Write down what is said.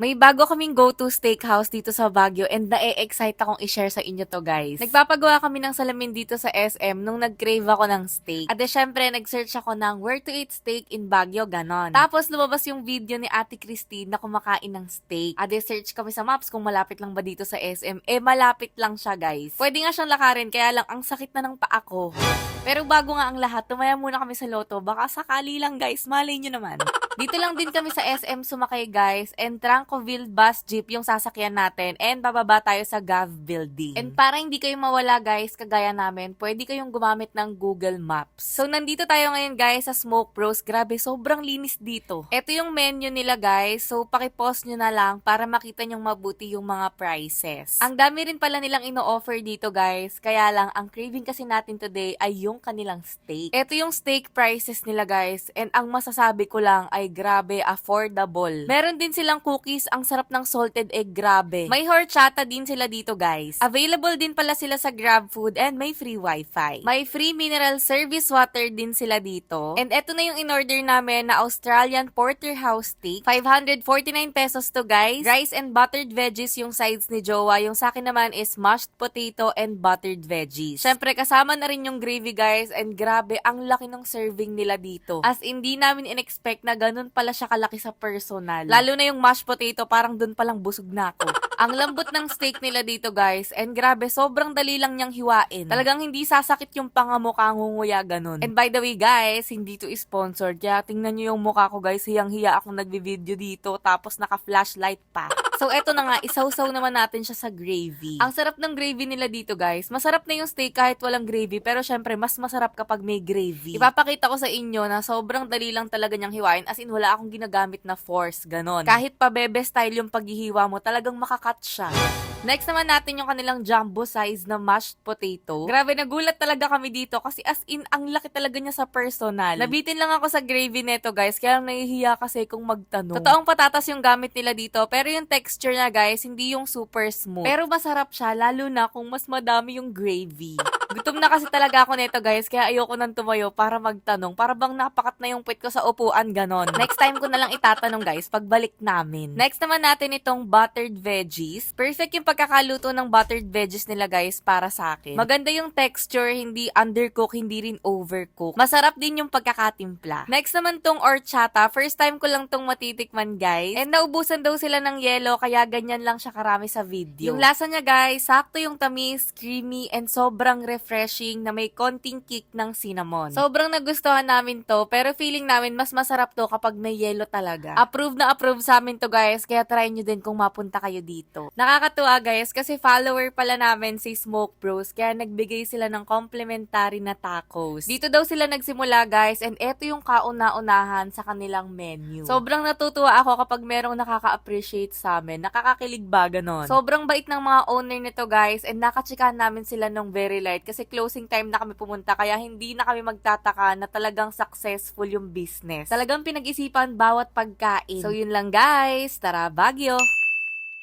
May bago kaming go-to steakhouse dito sa Baguio and na-excite akong i-share sa inyo to, guys. Nagpapagawa kami ng salamin dito sa SM nung nag-crave ako ng steak. At syempre, nag-search ako ng where to eat steak in Baguio, ganon. Tapos lumabas yung video ni Ate Christine na kumakain ng steak. At search kami sa maps kung malapit lang ba dito sa SM. Malapit lang siya, guys. Pwede nga siyang lakarin, kaya lang ang sakit na ng paa ko. Pero bago nga ang lahat, tumaya muna kami sa loto. Baka sakali lang, guys. Malay nyo naman. Dito lang din kami sa SM sumakay, guys, and Trancoville bus jeep yung sasakyan natin, and bababa tayo sa Gav Building. And para hindi kayo mawala, guys, kagaya namin, pwede kayong gumamit ng Google Maps. So, nandito tayo ngayon, guys, sa Smoke Bros. Grabe, sobrang linis dito. Ito yung menu nila, guys, so paki-pause nyo na lang para makita nyong mabuti yung mga prices. Ang dami rin pala nilang ino-offer dito, guys, kaya lang, ang craving kasi natin today ay yung kanilang steak. Ito yung steak prices nila, guys, and ang masasabi ko lang ay grabe, affordable. Meron din silang cookies, ang sarap ng salted egg, grabe. May horchata din sila dito, guys. Available din pala sila sa GrabFood and may free wifi. May free mineral service water din sila dito. And eto na yung in-order namin na Australian Porterhouse steak. 549 pesos to, guys. Rice and buttered veggies yung sides ni Jowa. Yung sa akin naman is mashed potato and buttered veggies. Syempre, kasama na rin yung gravy, guys. And grabe, ang laki ng serving nila dito. As hindi namin in-expect na ganun pala siya kalaki sa personal. Lalo na yung mashed potato, parang dun palang busog na ako. Ang lambot ng steak nila dito, guys. And grabe, sobrang dali lang niyang hiwain. Talagang hindi sasakit yung panga mo kangunguya, ganun. And by the way, guys, hindi to sponsored. Kaya tingnan nyo yung mukha ko, guys. Hiyang-hiya akong nagbi-video dito. Tapos naka-flashlight pa. So, eto na nga, isawsaw naman natin siya sa gravy. Ang sarap ng gravy nila dito, guys. Masarap na yung steak kahit walang gravy, pero syempre, mas masarap kapag may gravy. Ipapakita ko sa inyo na sobrang dali lang talaga niyang hiwain, as in, wala akong ginagamit na force, ganon. Kahit pa bebe style yung paghihiwa mo, talagang makakat siya. Next naman natin yung kanilang jumbo size na mashed potato. Grabe, nagulat talaga kami dito kasi as in, ang laki talaga niya sa personal. Nabitin lang ako sa gravy neto, guys, kaya lang nahihiya kasi kung magtanong. Totoong patatas yung gamit nila dito, pero yung texture niya, guys, hindi yung super smooth. Pero masarap siya, lalo na kung mas madami yung gravy. Gutom na kasi talaga ako neto, guys, kaya ayoko nang tumayo para magtanong. Para bang napakat na yung puwet ko sa upuan, ganon. Next time ko na lang itatanong, guys, pagbalik namin. Next naman natin itong buttered veggies. Perfect yung pagkakaluto ng buttered veggies nila, guys, para sa akin. Maganda yung texture, hindi undercook, hindi rin overcook. Masarap din yung pagkakatimpla. Next naman tong horchata. First time ko lang tong matitikman, guys. And naubusan daw sila ng yelo, kaya ganyan lang siya karami sa video. Yung lasa niya, guys, sakto yung tamis, creamy, and sobrang refreshing na may konting kick ng cinnamon. Sobrang nagustuhan namin to, pero feeling namin mas masarap to kapag may yelo talaga. Approve na approve sa amin to, guys, kaya try nyo din kung mapunta kayo dito. Nakakatuwa, guys, kasi follower pala namin si Smoke Bros, kaya nagbigay sila ng complimentary na tacos. Dito daw sila nagsimula, guys, and eto yung kauna-unahan sa kanilang menu. Sobrang natutuwa ako kapag merong nakaka-appreciate sa amin. Nakakakilig ba, ganon? Sobrang bait ng mga owner nito, guys, and nakatsikahan namin sila nung very light kasi closing time na kami pumunta, kaya hindi na kami magtataka na talagang successful yung business. Talagang pinag-isipan bawat pagkain. So, yun lang, guys. Tara, Baguio!